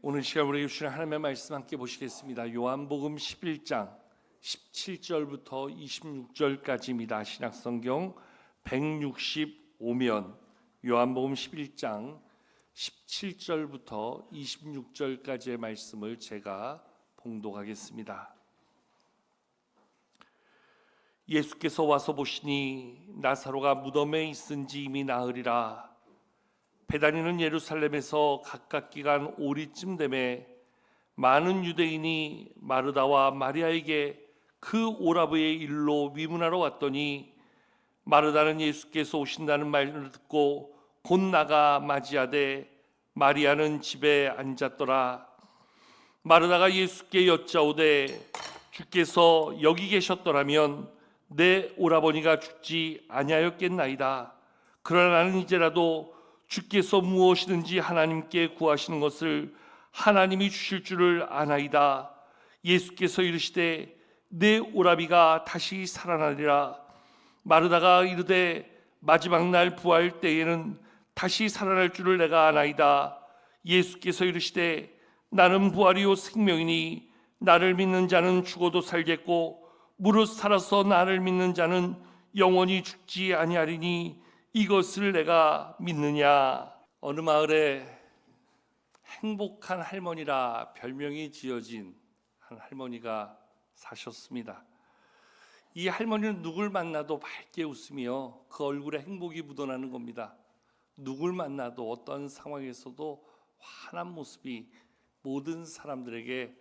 오늘 시간 우리에게 주시는 하나님의 말씀 함께 보시겠습니다. 요한복음 11장 17절부터 26절까지입니다. 신약성경 165면 요한복음 11장 17절부터 26절까지의 말씀을 제가 봉독하겠습니다. 예수께서 와서 보시니 나사로가 무덤에 있은지 이미 나으리라. 베다니는 예루살렘에서 가깝게 간 오리쯤 되매 많은 유대인이 마르다와 마리아에게 그 오라버의 일로 위문하러 왔더니 마르다는 예수께서 오신다는 말을 듣고 곧 나가 맞이하되 마리아는 집에 앉았더라. 마르다가 예수께 여짜오되 주께서 여기 계셨더라면 내 오라버니가 죽지 아니하였겠나이다. 그러나 나는 이제라도 주께서 무엇이든지 하나님께 구하시는 것을 하나님이 주실 줄을 아나이다. 예수께서 이르시되 내 오라비가 다시 살아나리라. 마르다가 이르되 마지막 날 부활 때에는 다시 살아날 줄을 내가 아나이다. 예수께서 이르시되 나는 부활이요 생명이니 나를 믿는 자는 죽어도 살겠고 무릇 살아서 나를 믿는 자는 영원히 죽지 아니하리니 이것을 내가 믿느냐. 어느 마을에 행복한 할머니라 별명이 지어진 한 할머니가 사셨습니다. 이 할머니는 누굴 만나도 밝게 웃으며 그 얼굴에 행복이 묻어나는 겁니다. 누굴 만나도 어떤 상황에서도 환한 모습이 모든 사람들에게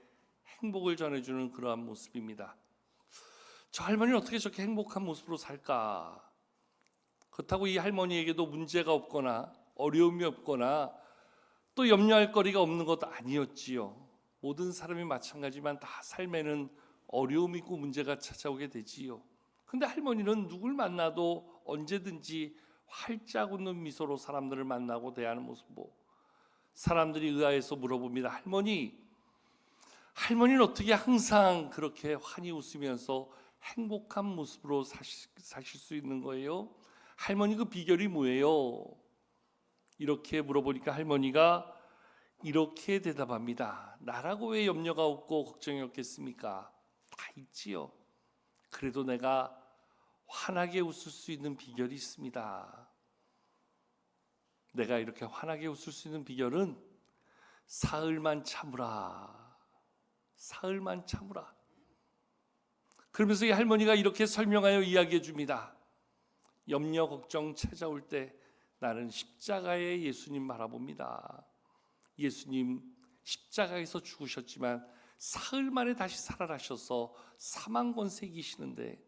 행복을 전해주는 그러한 모습입니다. 저 할머니는 어떻게 저렇게 행복한 모습으로 살까? 그렇다고 이 할머니에게도 문제가 없거나 어려움이 없거나 또 염려할 거리가 없는 것도 아니었지요. 모든 사람이 마찬가지지만 다 삶에는 어려움이 있고 문제가 찾아오게 되지요. 근데 할머니는 누굴 만나도 언제든지 활짝 웃는 미소로 사람들을 만나고 대하는 모습 보고 사람들이 의아해서 물어봅니다. 할머니는 어떻게 항상 그렇게 환히 웃으면서 행복한 모습으로 사실 수 있는 거예요? 할머니 그 비결이 뭐예요? 이렇게 물어보니까 할머니가 이렇게 대답합니다. 나라고 왜 염려가 없고 걱정이 없겠습니까? 다 있지요. 그래도 내가 환하게 웃을 수 있는 비결이 있습니다. 내가 이렇게 환하게 웃을 수 있는 비결은 사흘만 참으라. 사흘만 참으라. 그러면서 이 할머니가 이렇게 설명하여 이야기해 줍니다. 염려 걱정 찾아올 때 나는 십자가의 예수님 바라봅니다. 예수님 십자가에서 죽으셨지만 사흘 만에 다시 살아나셔서 사망 권세 이기시는데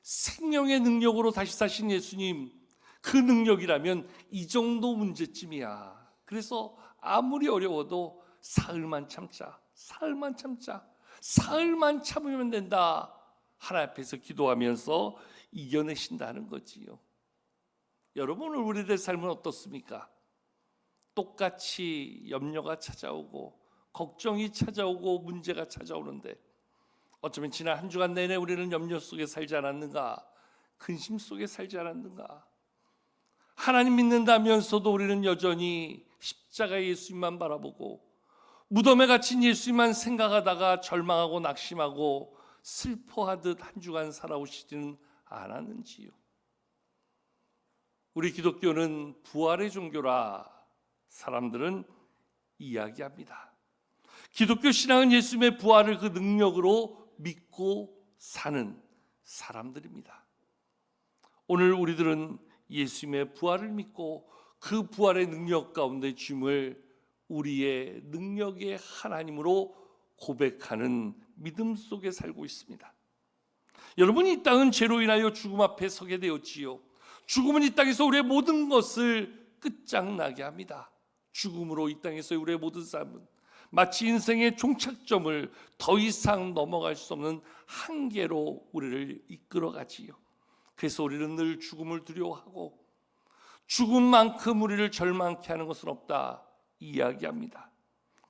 생명의 능력으로 다시 사신 예수님, 그 능력이라면 이 정도 문제쯤이야. 그래서 아무리 어려워도 사흘만 참자. 사흘만 참자. 사흘만 참으면 된다. 하나님 앞에서 기도하면서 이겨내신다는 거지요. 여러분, 오늘 우리들의 삶은 어떻습니까? 똑같이 염려가 찾아오고 걱정이 찾아오고 문제가 찾아오는데 어쩌면 지난 한 주간 내내 우리는 염려 속에 살지 않았는가? 근심 속에 살지 않았는가? 하나님 믿는다면서도 우리는 여전히 십자가의 예수님만 바라보고 무덤에 갇힌 예수님만 생각하다가 절망하고 낙심하고 슬퍼하듯 한 주간 살아오시지는 않았는지요? 우리 기독교는 부활의 종교라 사람들은 이야기합니다. 기독교 신앙은 예수님의 부활을 그 능력으로 믿고 사는 사람들입니다. 오늘 우리들은 예수님의 부활을 믿고 그 부활의 능력 가운데 주임을 우리의 능력의 하나님으로 고백하는 믿음 속에 살고 있습니다. 여러분, 이 땅은 죄로 인하여 죽음 앞에 서게 되었지요. 죽음은 이 땅에서 우리의 모든 것을 끝장나게 합니다. 죽음으로 이 땅에서 우리의 모든 삶은 마치 인생의 종착점을 더 이상 넘어갈 수 없는 한계로 우리를 이끌어가지요. 그래서 우리는 늘 죽음을 두려워하고 죽음만큼 우리를 절망케 하는 것은 없다 이야기합니다.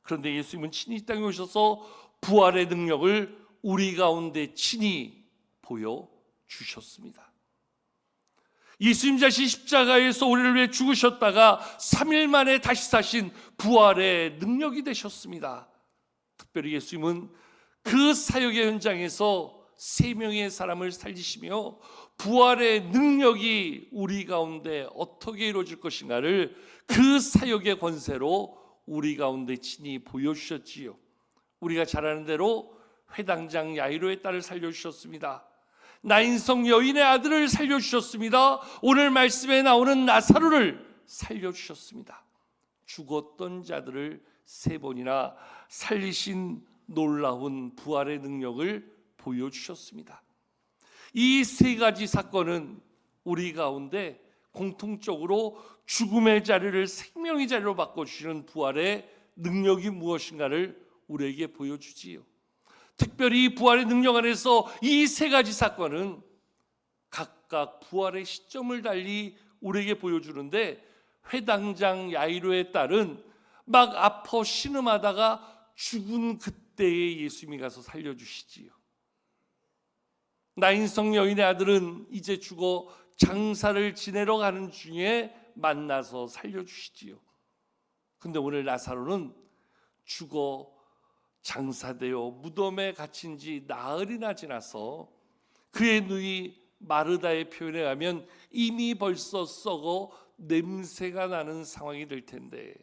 그런데 예수님은 친히 이 땅에 오셔서 부활의 능력을 우리 가운데 친히 보여주셨습니다. 예수님 자신 십자가에서 우리를 위해 죽으셨다가 3일 만에 다시 사신 부활의 능력이 되셨습니다. 특별히 예수님은 그 사역의 현장에서 3명의 사람을 살리시며 부활의 능력이 우리 가운데 어떻게 이루어질 것인가를 그 사역의 권세로 우리 가운데 친히 보여주셨지요. 우리가 잘 아는 대로 회당장 야이로의 딸을 살려주셨습니다. 나인성 여인의 아들을 살려주셨습니다. 오늘 말씀에 나오는 나사로를 살려주셨습니다. 죽었던 자들을 3번이나 살리신 놀라운 부활의 능력을 보여주셨습니다. 이 3가지 사건은 우리 가운데 공통적으로 죽음의 자리를 생명의 자리로 바꿔주시는 부활의 능력이 무엇인가를 우리에게 보여주지요. 특별히 부활의 능력 안에서 이 3가지 사건은 각각 부활의 시점을 달리 우리에게 보여주는데, 회당장 야이로의 딸은 막 아파 신음하다가 죽은 그때에 예수님이 가서 살려주시지요. 나인성 여인의 아들은 이제 죽어 장사를 지내러 가는 중에 만나서 살려주시지요. 근데 오늘 나사로는 죽어 장사되어 무덤에 갇힌 지 나흘이나 지나서 그의 누이 마르다의 표현에 의하면 이미 벌써 썩어 냄새가 나는 상황이 될 텐데,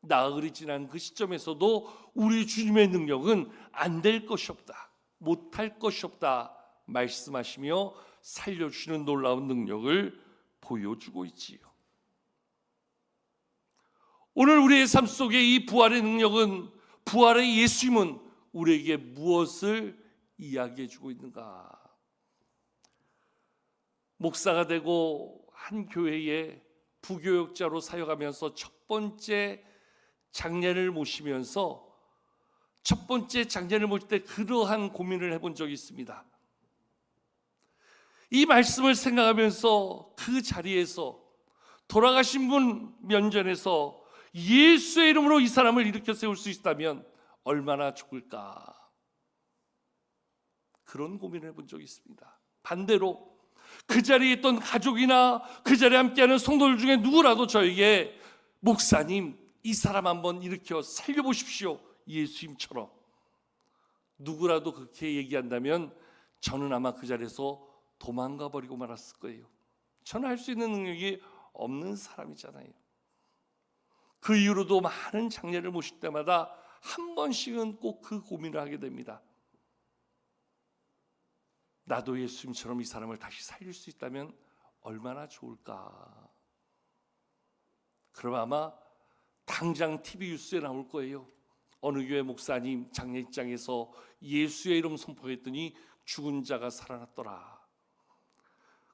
나흘이 지난 그 시점에서도 우리 주님의 능력은 안 될 것이 없다, 못할 것이 없다 말씀하시며 살려주시는 놀라운 능력을 보여주고 있지요. 오늘 우리의 삶 속에 이 부활의 능력은, 부활의 예수님은 우리에게 무엇을 이야기해 주고 있는가? 목사가 되고 한 교회에 부교역자로 사역하면서 첫 번째 장례를 모시면서 첫 번째 장례를 모실 때 그러한 고민을 해본 적이 있습니다. 이 말씀을 생각하면서 그 자리에서 돌아가신 분 면전에서 예수의 이름으로 이 사람을 일으켜 세울 수 있다면 얼마나 좋을까, 그런 고민을 해본 적이 있습니다. 반대로 그 자리에 있던 가족이나 그 자리에 함께하는 성도들 중에 누구라도 저에게 목사님, 이 사람 한번 일으켜 살려보십시오, 예수님처럼, 누구라도 그렇게 얘기한다면 저는 아마 그 자리에서 도망가 버리고 말았을 거예요. 저는 할 수 있는 능력이 없는 사람이잖아요. 그 이후로도 많은 장례를 모실 때마다 한 번씩은 꼭 그 고민을 하게 됩니다. 나도 예수님처럼 이 사람을 다시 살릴 수 있다면 얼마나 좋을까. 그럼 아마 당장 TV 뉴스에 나올 거예요. 어느 교회 목사님 장례식장에서 예수의 이름 선포했더니 죽은 자가 살아났더라.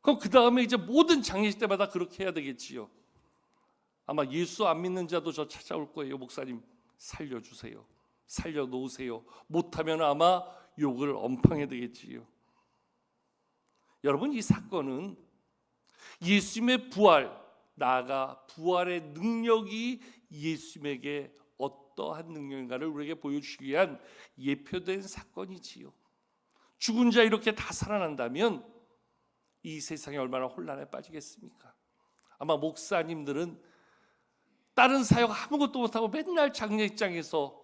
그럼 그 다음에 이제 모든 장례식 때마다 그렇게 해야 되겠지요. 아마 예수 안 믿는 자도 저 찾아올 거예요. 목사님 살려주세요, 살려놓으세요. 못하면 아마 욕을 엄청나게 되겠지요. 여러분, 이 사건은 예수님의 부활, 나아가 부활의 능력이 예수님에게 어떠한 능력인가를 우리에게 보여주기 위한 예표된 사건이지요. 죽은 자 이렇게 다 살아난다면 이 세상이 얼마나 혼란에 빠지겠습니까? 아마 목사님들은 다른 사역 아무것도 못하고 맨날 장례식장에서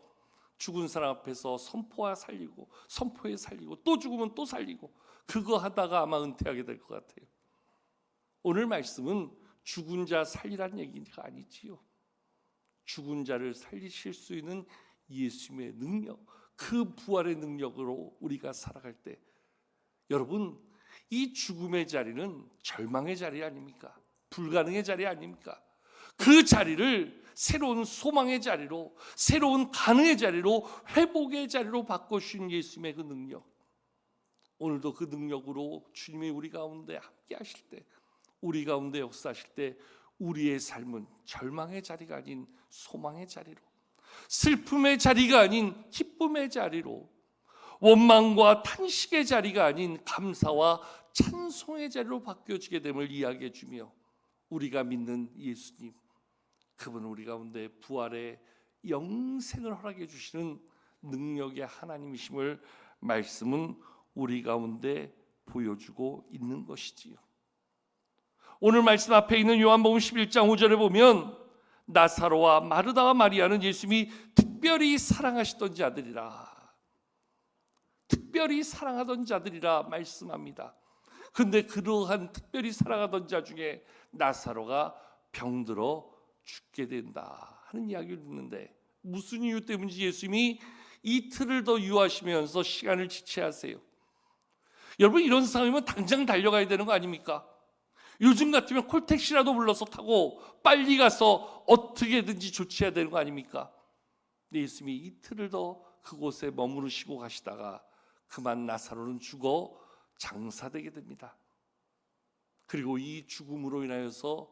죽은 사람 앞에서 선포와 살리고, 선포에 살리고, 또 죽으면 또 살리고, 그거 하다가 아마 은퇴하게 될 것 같아요. 오늘 말씀은 죽은 자 살리라는 얘기가 아니지요. 죽은 자를 살리실 수 있는 예수님의 능력, 그 부활의 능력으로 우리가 살아갈 때, 여러분, 이 죽음의 자리는 절망의 자리 아닙니까? 불가능의 자리 아닙니까? 그 자리를 새로운 소망의 자리로, 새로운 가능의 자리로, 회복의 자리로 바꿔주신 예수님의 그 능력, 오늘도 그 능력으로 주님이 우리 가운데 함께 하실 때, 우리 가운데 역사하실 때 우리의 삶은 절망의 자리가 아닌 소망의 자리로, 슬픔의 자리가 아닌 기쁨의 자리로, 원망과 탄식의 자리가 아닌 감사와 찬송의 자리로 바뀌어지게 됨을 이야기해 주며, 우리가 믿는 예수님, 그분은 우리 가운데 부활의 영생을 허락해 주시는 능력의 하나님이심을 말씀은 우리 가운데 보여주고 있는 것이지요. 오늘 말씀 앞에 있는 요한복음 11장 5절에 보면 나사로와 마르다와 마리아는 예수님이 특별히 사랑하시던 자들이라, 특별히 사랑하던 자들이라 말씀합니다. 그런데 그러한 특별히 사랑하던 자 중에 나사로가 병들어 죽게 된다 하는 이야기를 듣는데, 무슨 이유 때문인지 예수님이 이틀을 더 유하시면서 시간을 지체하세요. 여러분, 이런 상황이면 당장 달려가야 되는 거 아닙니까? 요즘 같으면 콜택시라도 불러서 타고 빨리 가서 어떻게든지 조치해야 되는 거 아닙니까? 근데 예수님이 이틀을 더 그곳에 머무르시고 가시다가 그만 나사로는 죽어 장사되게 됩니다. 그리고 이 죽음으로 인하여서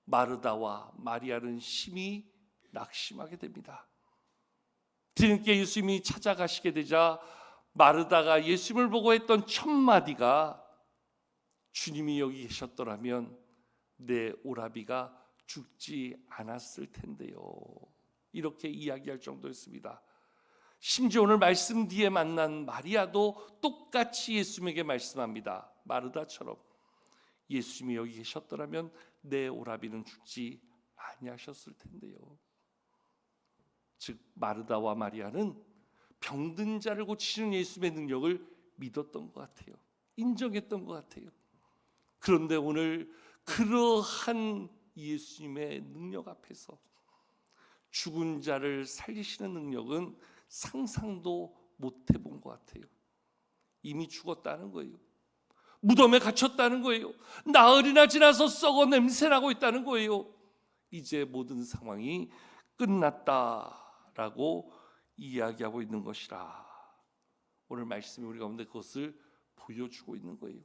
마르다와 마리아는 심히 낙심하게 됩니다. 뒤늦게 예수님이 찾아가시게 되자 마르다가 예수님을 보고 했던 첫 마디가, 주님이 여기 계셨더라면 내 오라비가 죽지 않았을 텐데요, 이렇게 이야기할 정도였습니다. 심지어 오늘 말씀 뒤에 만난 마리아도 똑같이 예수님에게 말씀합니다. 마르다처럼 예수님이 여기 계셨더라면 내 오라비는 죽지 아니하셨을 텐데요. 즉 마르다와 마리아는 병든 자를 고치시는 예수님의 능력을 믿었던 것 같아요. 인정했던 것 같아요. 그런데 오늘 그러한 예수님의 능력 앞에서 죽은 자를 살리시는 능력은 상상도 못 해본 것 같아요. 이미 죽었다는 거예요. 무덤에 갇혔다는 거예요. 나흘이나 지나서 썩어 냄새나고 있다는 거예요. 이제 모든 상황이 끝났다라고 이야기하고 있는 것이라. 오늘 말씀이 우리 가운데 그것을 보여주고 있는 거예요.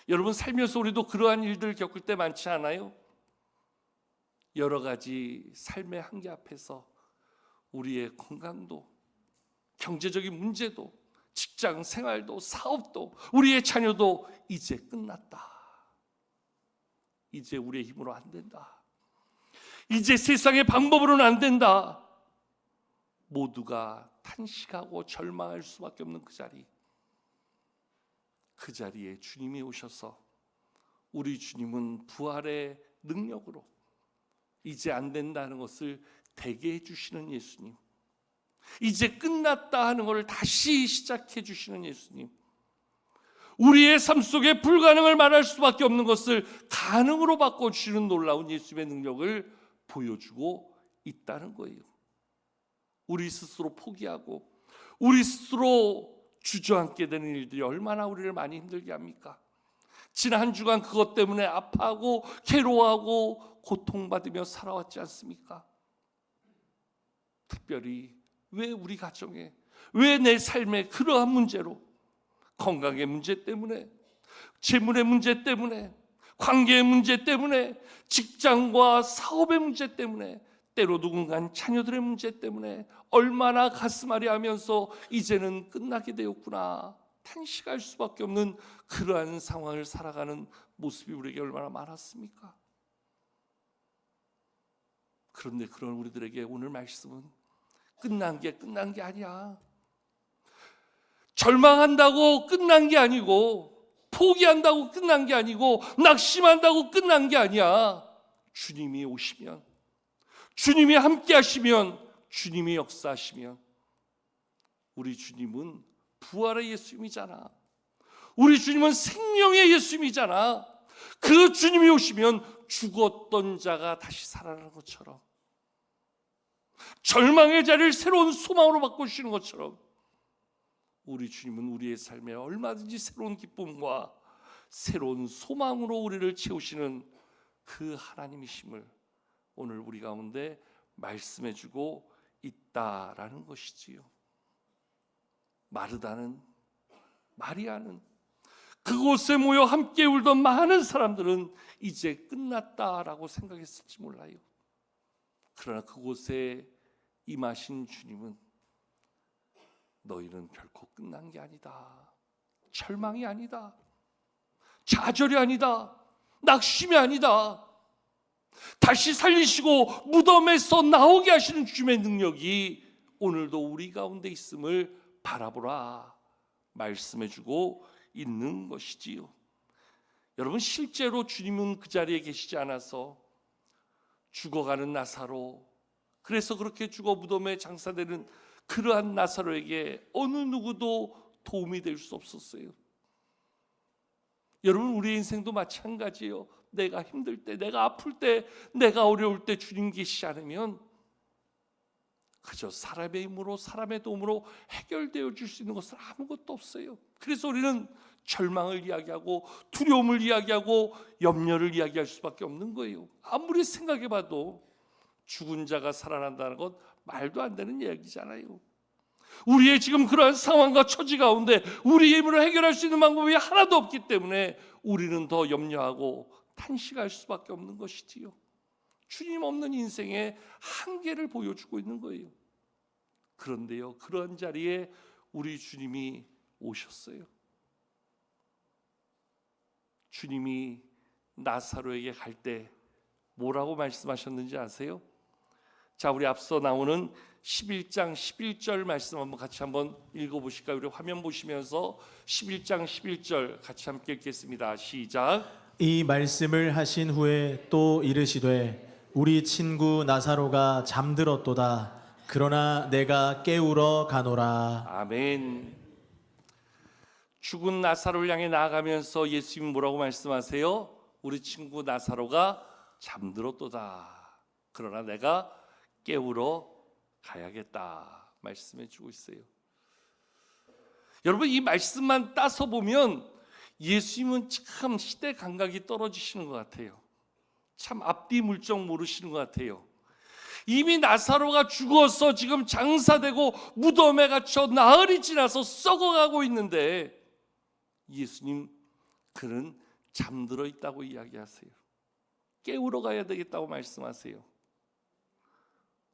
여러분, 살면서 우리도 그러한 일들을 겪을 때 많지 않아요? 여러 가지 삶의 한계 앞에서 우리의 건강도, 경제적인 문제도, 직장 생활도, 사업도, 우리의 자녀도 이제 끝났다. 이제 우리의 힘으로 안 된다. 이제 세상의 방법으로는 안 된다. 모두가 탄식하고 절망할 수밖에 없는 그 자리에 주님이 오셔서, 우리 주님은 부활의 능력으로 이제 안 된다는 것을 되게 해주시는 예수님, 이제 끝났다 하는 것을 다시 시작해 주시는 예수님, 우리의 삶 속에 불가능을 말할 수밖에 없는 것을 가능으로 바꿔주시는 놀라운 예수님의 능력을 보여주고 있다는 거예요. 우리 스스로 포기하고 우리 스스로 주저앉게 되는 일들이 얼마나 우리를 많이 힘들게 합니까? 지난 한 주간 그것 때문에 아파하고 괴로워하고 고통받으며 살아왔지 않습니까? 특별히 왜 우리 가정에, 왜 내 삶에 그러한 문제로, 건강의 문제 때문에, 재물의 문제 때문에, 관계의 문제 때문에, 직장과 사업의 문제 때문에, 때로 누군가는 자녀들의 문제 때문에 얼마나 가슴앓이 하면서 이제는 끝나게 되었구나 탄식할 수밖에 없는 그러한 상황을 살아가는 모습이 우리에게 얼마나 많았습니까? 그런데 그런 우리들에게 오늘 말씀은 끝난 게 아니야. 절망한다고 끝난 게 아니고, 포기한다고 끝난 게 아니고, 낙심한다고 끝난 게 아니야. 주님이 오시면, 주님이 함께 하시면, 주님이 역사하시면, 우리 주님은 부활의 예수님이잖아. 우리 주님은 생명의 예수님이잖아. 그 주님이 오시면 죽었던 자가 다시 살아나는 것처럼, 절망의 자리를 새로운 소망으로 바꿔주시는 것처럼, 우리 주님은 우리의 삶에 얼마든지 새로운 기쁨과 새로운 소망으로 우리를 채우시는 그 하나님이심을 오늘 우리 가운데 말씀해주고 있다라는 것이지요. 마르다는, 마리아는, 그곳에 모여 함께 울던 많은 사람들은 이제 끝났다라고 생각했을지 몰라요. 그러나 그곳에 임하신 주님은 너희는 결코 끝난 게 아니다. 절망이 아니다. 좌절이 아니다. 낙심이 아니다. 다시 살리시고 무덤에서 나오게 하시는 주님의 능력이 오늘도 우리 가운데 있음을 바라보라 말씀해주고 있는 것이지요. 여러분, 실제로 주님은 그 자리에 계시지 않아서 죽어가는 나사로, 그래서 그렇게 죽어 무덤에 장사되는 그러한 나사로에게 어느 누구도 도움이 될 수 없었어요. 여러분, 우리의 인생도 마찬가지예요. 내가 힘들 때, 내가 아플 때, 내가 어려울 때 주님 계시지 않으면 그저 사람의 힘으로, 사람의 도움으로 해결되어 줄 수 있는 것은 아무것도 없어요. 그래서 우리는 절망을 이야기하고 두려움을 이야기하고 염려를 이야기할 수밖에 없는 거예요. 아무리 생각해봐도 죽은 자가 살아난다는 것 말도 안 되는 이야기잖아요. 우리의 지금 그러한 상황과 처지 가운데 우리의 힘으로 해결할 수 있는 방법이 하나도 없기 때문에 우리는 더 염려하고 탄식할 수밖에 없는 것이지요. 주님 없는 인생의 한계를 보여주고 있는 거예요. 그런데요, 그런 자리에 우리 주님이 오셨어요. 주님이 나사로에게 갈 때 뭐라고 말씀하셨는지 아세요? 자, 우리 앞서 나오는 11장 11절 말씀 같이 한번 읽어보실까요? 우리 화면 보시면서 11장 11절 같이 함께 읽겠습니다. 시작. 이 말씀을 하신 후에 또 이르시되 우리 친구 나사로가 잠들었도다. 그러나 내가 깨우러 가노라. 아멘. 죽은 나사로를 향해 나아가면서 예수님 뭐라고 말씀하세요? 우리 친구 나사로가 잠들었도다. 그러나 내가 깨우러 가야겠다 말씀해 주고 있어요. 여러분, 이 말씀만 따서 보면 예수님은 참 시대 감각이 떨어지시는 것 같아요. 참 앞뒤 물정 모르시는 것 같아요. 이미 나사로가 죽어서 지금 장사되고 무덤에 갇혀 나흘이 지나서 썩어가고 있는데 예수님, 그는 잠들어 있다고 이야기하세요. 깨우러 가야 되겠다고 말씀하세요.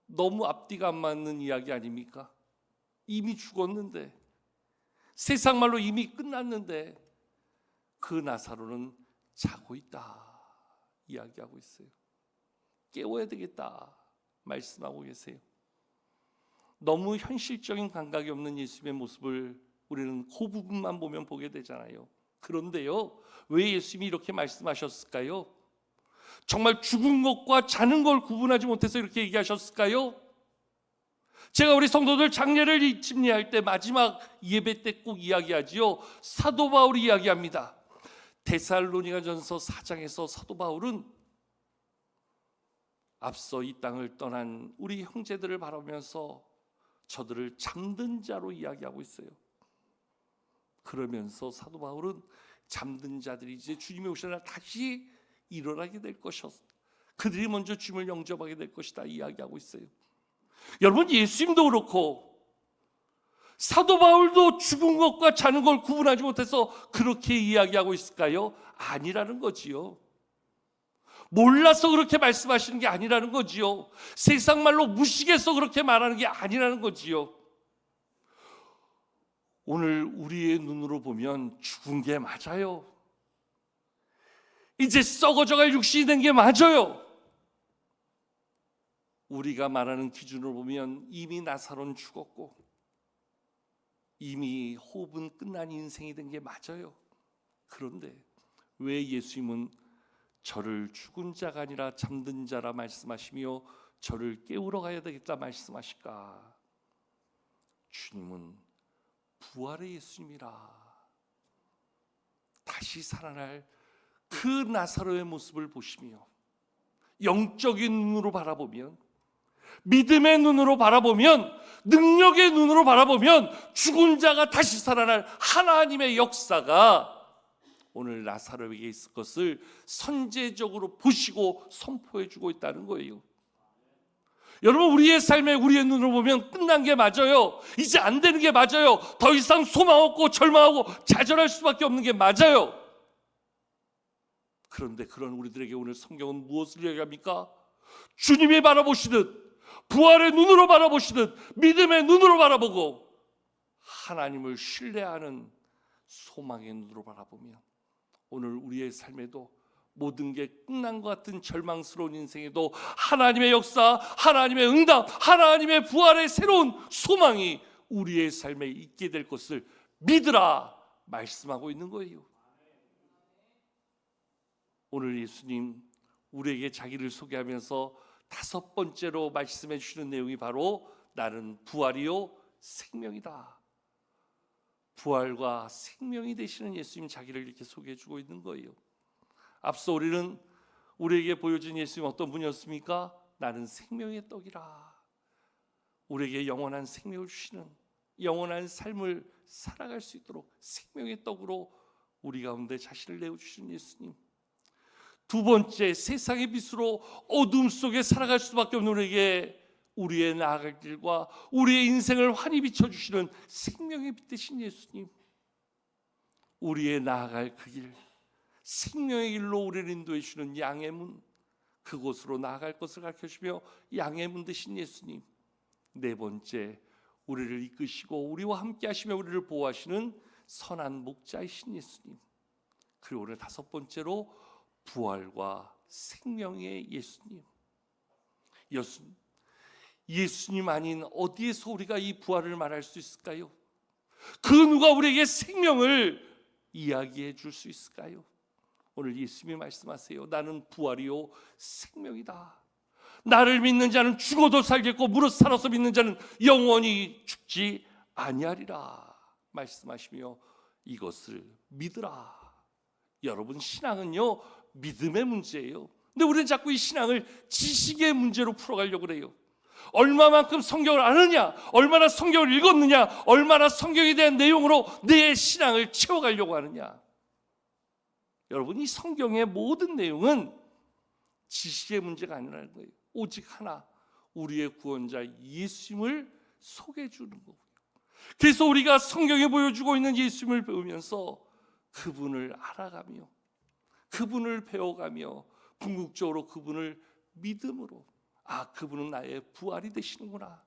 너무 앞뒤가 안 맞는 이야기 아닙니까? 이미 죽었는데, 세상 말로 이미 끝났는데 그 나사로는 자고 있다 이야기하고 있어요. 깨워야 되겠다 말씀하고 계세요. 너무 현실적인 감각이 없는 예수님의 모습을 우리는 그 부분만 보면 보게 되잖아요. 그런데요, 왜 예수님이 이렇게 말씀하셨을까요? 정말 죽은 것과 자는 걸 구분하지 못해서 이렇게 얘기하셨을까요? 제가 우리 성도들 장례를 집례할 때 마지막 예배 때 꼭 이야기하지요. 사도 바울이 이야기합니다. 데살로니가전서 4장에서 사도 바울은 앞서 이 땅을 떠난 우리 형제들을 바라보면서 저들을 잠든 자로 이야기하고 있어요. 그러면서 사도 바울은 잠든 자들이 이제 주님이 오시나 다시 일어나게 될 것이었어. 그들이 먼저 주님을 영접하게 될 것이다 이야기하고 있어요. 여러분, 예수님도 그렇고 사도 바울도 죽은 것과 자는 걸 구분하지 못해서 그렇게 이야기하고 있을까요? 아니라는 거지요. 몰라서 그렇게 말씀하시는 게 아니라는 거지요. 세상 말로 무식해서 그렇게 말하는 게 아니라는 거지요. 오늘 우리의 눈으로 보면 죽은 게 맞아요. 이제 썩어져갈 육신이 된 게 맞아요. 우리가 말하는 기준으로 보면 이미 나사로는 죽었고 이미 호흡은 끝난 인생이 된 게 맞아요. 그런데 왜 예수님은 저를 죽은 자가 아니라 잠든 자라 말씀하시며 저를 깨우러 가야 되겠다 말씀하실까? 주님은 부활의 예수님이라. 다시 살아날 그 나사로의 모습을 보시며 영적인 눈으로 바라보면, 믿음의 눈으로 바라보면, 능력의 눈으로 바라보면 죽은 자가 다시 살아날 하나님의 역사가 오늘 나사로에게 있을 것을 선제적으로 보시고 선포해 주고 있다는 거예요. 여러분, 우리의 삶에 우리의 눈으로 보면 끝난 게 맞아요. 이제 안 되는 게 맞아요. 더 이상 소망 없고 절망하고 좌절할 수밖에 없는 게 맞아요. 그런데 그런 우리들에게 오늘 성경은 무엇을 이야기합니까? 주님이 바라보시듯, 부활의 눈으로 바라보시듯, 믿음의 눈으로 바라보고 하나님을 신뢰하는 소망의 눈으로 바라보면 오늘 우리의 삶에도 모든 게 끝난 것 같은 절망스러운 인생에도 하나님의 역사, 하나님의 응답, 하나님의 부활의 새로운 소망이 우리의 삶에 있게 될 것을 믿으라 말씀하고 있는 거예요. 오늘 예수님 우리에게 자기를 소개하면서 다섯 번째로 말씀해 주시는 내용이 바로 나는 부활이요 생명이다. 부활과 생명이 되시는 예수님 자기를 이렇게 소개해 주고 있는 거예요. 앞서 우리는 우리에게 보여준 예수님 어떤 분이었습니까? 나는 생명의 떡이라. 우리에게 영원한 생명을 주시는, 영원한 삶을 살아갈 수 있도록 생명의 떡으로 우리 가운데 자신을 내어주시는 예수님. 두 번째, 세상의 빛으로 어둠 속에 살아갈 수밖에 없는 우리에게 우리의 나아갈 길과 우리의 인생을 환히 비춰주시는 생명의 빛 되신 예수님. 우리의 나아갈 그 길, 생명의 길로 우리를 인도해 주시는 양의 문, 그곳으로 나아갈 것을 가르쳐주며 양의 문 되신 예수님. 네 번째, 우리를 이끄시고 우리와 함께 하시며 우리를 보호하시는 선한 목자이신 예수님. 그리고 오늘 다섯 번째로 부활과 생명의 예수님. 예수님 아닌 어디에서 우리가 이 부활을 말할 수 있을까요? 그 누가 우리에게 생명을 이야기해 줄 수 있을까요? 오늘 예수님이 말씀하세요. 나는 부활이요 생명이다. 나를 믿는 자는 죽어도 살겠고 무릇 살아서 믿는 자는 영원히 죽지 아니하리라 말씀하시며 이것을 믿으라. 여러분, 신앙은요 믿음의 문제예요. 근데 우리는 자꾸 이 신앙을 지식의 문제로 풀어가려고 그래요. 얼마만큼 성경을 아느냐, 얼마나 성경을 읽었느냐, 얼마나 성경에 대한 내용으로 내 신앙을 채워가려고 하느냐. 여러분, 이 성경의 모든 내용은 지식의 문제가 아니라는 거예요. 오직 하나, 우리의 구원자 예수님을 소개해 주는 거고요. 그래서 우리가 성경에 보여주고 있는 예수님을 배우면서 그분을 알아가며 그분을 배워가며 궁극적으로 그분을 믿음으로, 그분은 나의 부활이 되시는구나,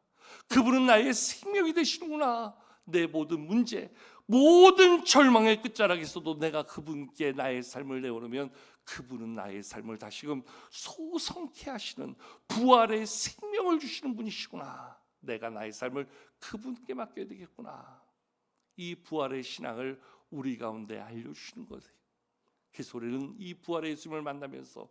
그분은 나의 생명이 되시는구나. 내 모든 문제, 모든 절망의 끝자락에서도 내가 그분께 나의 삶을 내어놓으면 그분은 나의 삶을 다시금 소성케 하시는 부활의 생명을 주시는 분이시구나. 내가 나의 삶을 그분께 맡겨야 되겠구나. 이 부활의 신앙을 우리 가운데 알려주시는 거예요. 그래서 우리는 이 부활의 예수님을 만나면서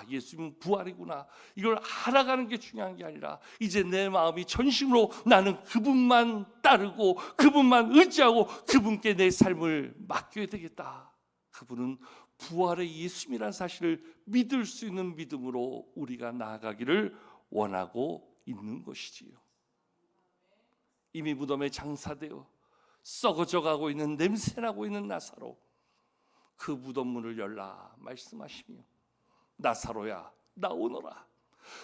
예수님은 부활이구나, 이걸 알아가는 게 중요한 게 아니라 이제 내 마음이 전심으로 나는 그분만 따르고 그분만 의지하고 그분께 내 삶을 맡겨야 되겠다. 그분은 부활의 예수님이라는 사실을 믿을 수 있는 믿음으로 우리가 나아가기를 원하고 있는 것이지요. 이미 무덤에 장사되어 썩어져 가고 있는, 냄새나고 있는 나사로, 그 무덤 문을 열라 말씀하시며 나사로야 나오너라,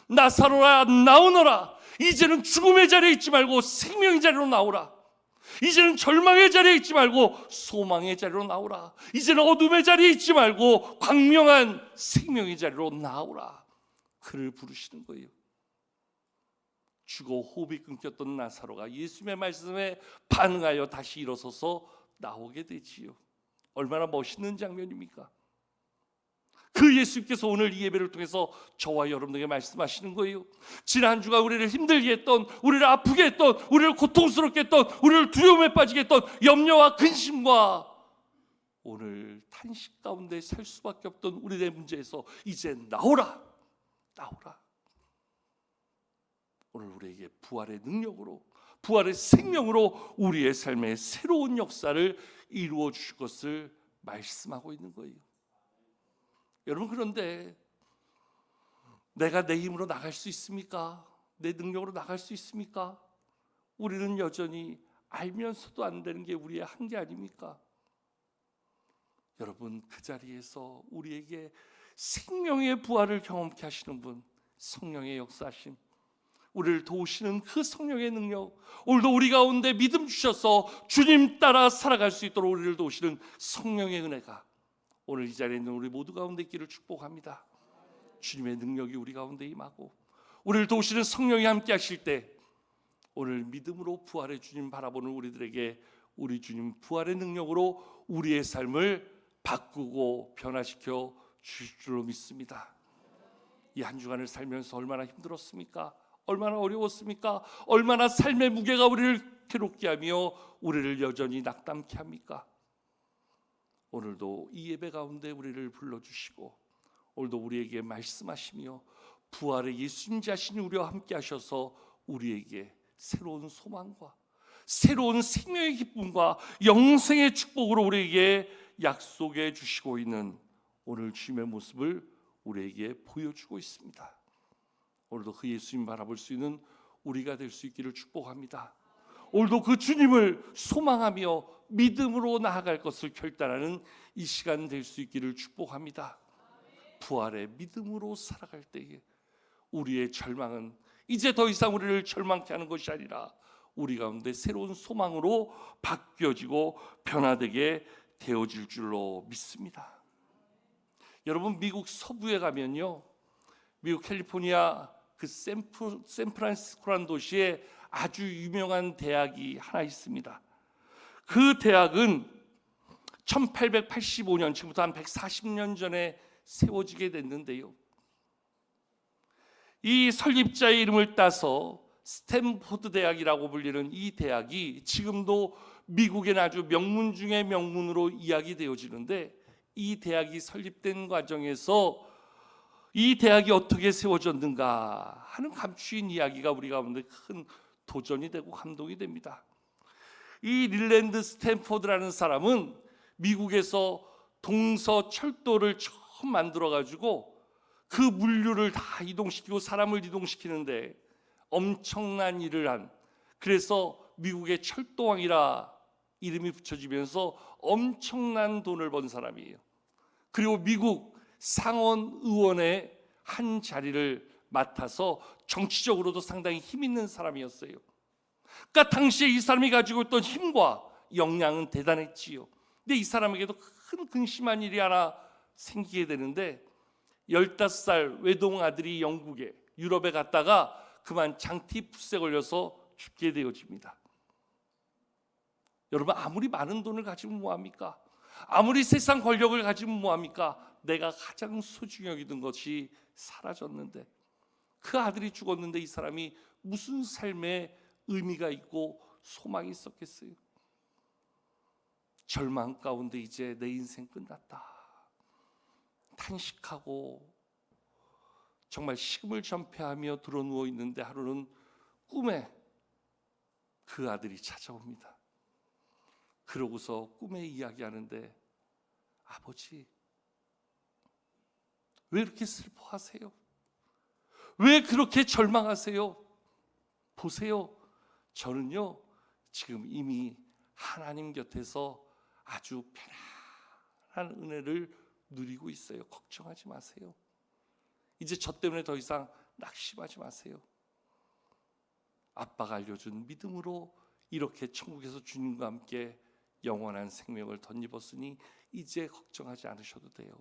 나사로야 나오너라. 이제는 죽음의 자리에 있지 말고 생명의 자리로 나오라. 이제는 절망의 자리에 있지 말고 소망의 자리로 나오라. 이제는 어둠의 자리에 있지 말고 광명한 생명의 자리로 나오라. 그를 부르시는 거예요. 죽어 호흡이 끊겼던 나사로가 예수님의 말씀에 반응하여 다시 일어서서 나오게 되지요. 얼마나 멋있는 장면입니까? 그 예수님께서 오늘 이 예배를 통해서 저와 여러분에게 말씀하시는 거예요. 지난 주간 우리를 힘들게 했던, 우리를 아프게 했던, 우리를 고통스럽게 했던, 우리를 두려움에 빠지게 했던 염려와 근심과 오늘 탄식 가운데 살 수밖에 없던 우리의 문제에서 이제 나오라, 나오라. 오늘 우리에게 부활의 능력으로, 부활의 생명으로 우리의 삶에 새로운 역사를 이루어 주실 것을 말씀하고 있는 거예요. 여러분, 그런데 내가 내 힘으로 나갈 수 있습니까? 내 능력으로 나갈 수 있습니까? 우리는 여전히 알면서도 안 되는 게 우리의 한계 아닙니까? 여러분, 그 자리에서 우리에게 생명의 부활을 경험케 하시는 분, 성령의 역사하심, 우리를 도우시는 그 성령의 능력, 오늘도 우리 가운데 믿음 주셔서 주님 따라 살아갈 수 있도록 우리를 도우시는 성령의 은혜가 오늘 이 자리에 있는 우리 모두 가운데 있기를 축복합니다. 주님의 능력이 우리 가운데 임하고 우리를 도우시는 성령이 함께 하실 때 오늘 믿음으로 부활의 주님 바라보는 우리들에게 우리 주님 부활의 능력으로 우리의 삶을 바꾸고 변화시켜 주실 줄로 믿습니다. 이 한 주간을 살면서 얼마나 힘들었습니까? 얼마나 어려웠습니까? 얼마나 삶의 무게가 우리를 괴롭게 하며 우리를 여전히 낙담케 합니까? 오늘도 이 예배 가운데 우리를 불러주시고 오늘도 우리에게 말씀하시며 부활의 예수님 자신이 우리와 함께 하셔서 우리에게 새로운 소망과 새로운 생명의 기쁨과 영생의 축복으로 우리에게 약속해 주시고 있는 오늘 주님의 모습을 우리에게 보여주고 있습니다. 오늘도 그 예수님 바라볼 수 있는 우리가 될 수 있기를 축복합니다. 오늘도 그 주님을 소망하며 믿음으로 나아갈 것을 결단하는 이 시간 될 수 있기를 축복합니다. 부활의 믿음으로 살아갈 때에 우리의 절망은 이제 더 이상 우리를 절망케 하는 것이 아니라 우리 가운데 새로운 소망으로 바뀌어지고 변화되게 되어질 줄로 믿습니다. 여러분, 미국 서부에 가면요, 미국 캘리포니아 그 샌프란시스코라는 도시에 아주 유명한 대학이 하나 있습니다. 그 대학은 1885년, 지금부터 한 140년 전에 세워지게 됐는데요, 이 설립자의 이름을 따서 스탠포드 대학이라고 불리는 이 대학이 지금도 미국의 아주 명문 중의 명문으로 이야기되어지는데, 이 대학이 설립된 과정에서 이 대학이 어떻게 세워졌는가 하는 감추인 이야기가 우리 가운데 큰 도전이 되고 감동이 됩니다. 이 릴랜드 스탠포드라는 사람은 미국에서 동서철도를 처음 만들어 가지고 그 물류를 다 이동시키고 사람을 이동시키는데 엄청난 일을 한, 그래서 미국의 철도왕이라 이름이 붙여지면서 엄청난 돈을 번 사람이에요. 그리고 미국 상원 의원의 한 자리를 맡아서 정치적으로도 상당히 힘 있는 사람이었어요. 그러니까 당시에 이 사람이 가지고 있던 힘과 역량은 대단했지요. 근데 이 사람에게도 큰 근심한 일이 하나 생기게 되는데, 15살 외동 아들이 영국에 유럽에 갔다가 그만 장티푸스에 걸려서 죽게 되어집니다. 여러분, 아무리 많은 돈을 가지면 뭐합니까? 아무리 세상 권력을 가지면 뭐합니까? 내가 가장 소중히 여기던 것이 사라졌는데, 그 아들이 죽었는데 이 사람이 무슨 삶에 의미가 있고 소망이 있었겠어요? 절망 가운데 이제 내 인생 끝났다 탄식하고 정말 식음을 전폐하며 드러누워 있는데, 하루는 꿈에 그 아들이 찾아옵니다. 그러고서 꿈에 이야기하는데, 아버지, 왜 이렇게 슬퍼하세요? 왜 그렇게 절망하세요? 보세요, 저는요 지금 이미 하나님 곁에서 아주 편안한 은혜를 누리고 있어요. 걱정하지 마세요. 이제 저 때문에 더 이상 낙심하지 마세요. 아빠가 알려준 믿음으로 이렇게 천국에서 주님과 함께 영원한 생명을 덧입었으니 이제 걱정하지 않으셔도 돼요.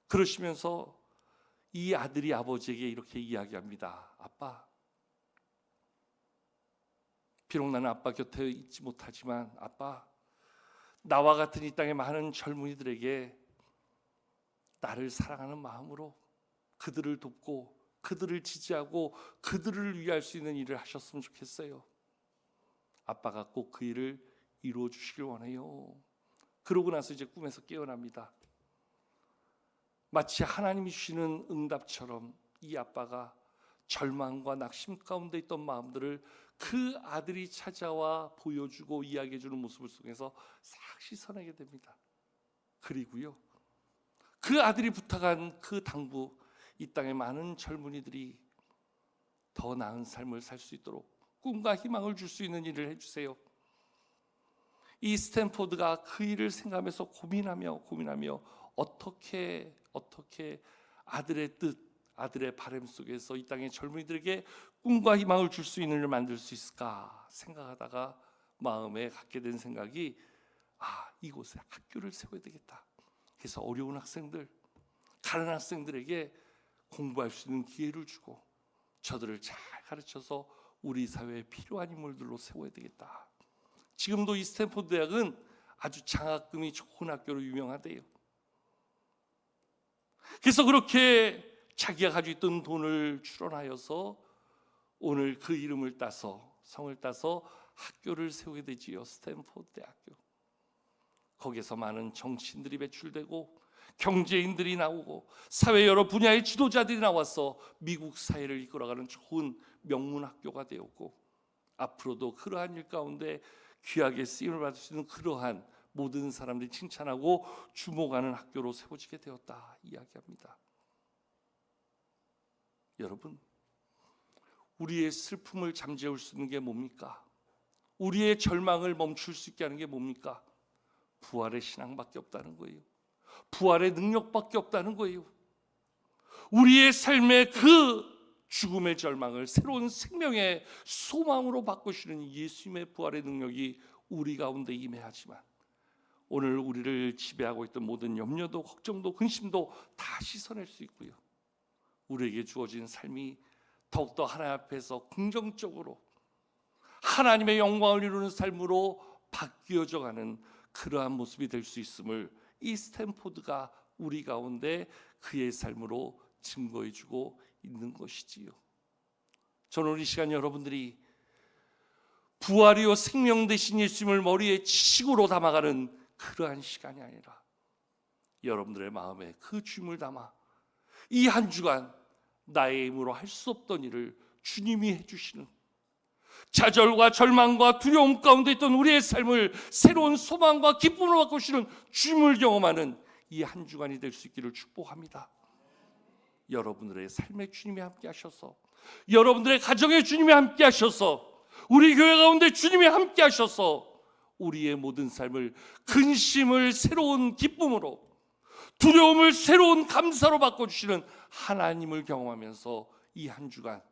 그러시면서 이 아들이 아버지에게 이렇게 이야기합니다. 아빠, 비록 나는 아빠 곁에 있지 못하지만 아빠, 나와 같은 이 땅의 많은 젊은이들에게 나를 사랑하는 마음으로 그들을 돕고 그들을 지지하고 그들을 위할 수 있는 일을 하셨으면 좋겠어요. 아빠가 꼭 그 일을 이루어 주시길 원해요. 그러고 나서 이제 꿈에서 깨어납니다. 마치 하나님이 주시는 응답처럼 이 아빠가 절망과 낙심 가운데 있던 마음들을 그 아들이 찾아와 보여주고 이야기해주는 모습을 속에서 싹 씻어내게 됩니다. 그리고요, 그 아들이 부탁한 그 당부, 이 땅의 많은 젊은이들이 더 나은 삶을 살 수 있도록 꿈과 희망을 줄 수 있는 일을 해주세요. 이 스탠포드가 그 일을 생각하면서 고민하며 어떻게 아들의 뜻, 아들의 바람 속에서 이 땅의 젊은이들에게 꿈과 희망을 줄 수 있는 일을 만들 수 있을까 생각하다가 마음에 갖게 된 생각이, 이곳에 학교를 세워야 되겠다. 그래서 어려운 학생들, 가난한 학생들에게 공부할 수 있는 기회를 주고 저들을 잘 가르쳐서 우리 사회에 필요한 인물들로 세워야 되겠다. 지금도 이 스탠포드 대학은 아주 장학금이 좋은 학교로 유명하대요. 그래서 그렇게 자기가 가지고 있던 돈을 출원하여서 오늘 그 이름을 따서, 성을 따서 학교를 세우게 되지요. 스탠포드 대학교. 거기에서 많은 정치인들이 배출되고 경제인들이 나오고 사회 여러 분야의 지도자들이 나와서 미국 사회를 이끌어가는 좋은 명문학교가 되었고, 앞으로도 그러한 일 가운데 귀하게 쓰임을 받을 수 있는 그러한 모든 사람들이 칭찬하고 주목하는 학교로 세워지게 되었다 이야기합니다. 여러분, 우리의 슬픔을 잠재울 수 있는 게 뭡니까? 우리의 절망을 멈출 수 있게 하는 게 뭡니까? 부활의 신앙밖에 없다는 거예요. 부활의 능력밖에 없다는 거예요. 우리의 삶의 그 죽음의 절망을 새로운 생명의 소망으로 바꾸시는 예수님의 부활의 능력이 우리 가운데 임해야지만 오늘 우리를 지배하고 있던 모든 염려도 걱정도 근심도 다 씻어낼 수 있고요, 우리에게 주어진 삶이 더욱더 하나님 앞에서 긍정적으로 하나님의 영광을 이루는 삶으로 바뀌어져 가는 그러한 모습이 될 수 있음을 이 스탠포드가 우리 가운데 그의 삶으로 증거해주고 있는 것이지요. 저는 이 시간 여러분들이 부활이요 생명 되신 예수님을 머리에 지식으로 담아가는 그러한 시간이 아니라 여러분들의 마음에 그 주님을 담아 이 한 주간 나의 힘으로 할 수 없던 일을 주님이 해주시는, 좌절과 절망과 두려움 가운데 있던 우리의 삶을 새로운 소망과 기쁨으로 바꾸시는 주님을 경험하는 이 한 주간이 될 수 있기를 축복합니다. 여러분들의 삶에 주님이 함께 하셔서, 여러분들의 가정에 주님이 함께 하셔서, 우리 교회 가운데 주님이 함께 하셔서 우리의 모든 삶을 근심을 새로운 기쁨으로, 두려움을 새로운 감사로 바꿔주시는 하나님을 경험하면서 이 한 주간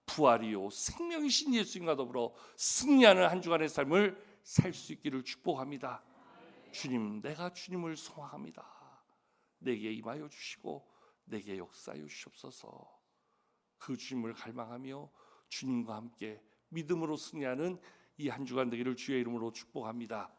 부활이요 생명이신 예수님과 더불어 승리하는 한 주간의 삶을 살 수 있기를 축복합니다. 주님, 내가 주님을 소망합니다. 내게 임하여 주시고 내게 역사하여 주시옵소서. 그 주님을 갈망하며 주님과 함께 믿음으로 승리하는 이 한 주간 되기를 주의 이름으로 축복합니다.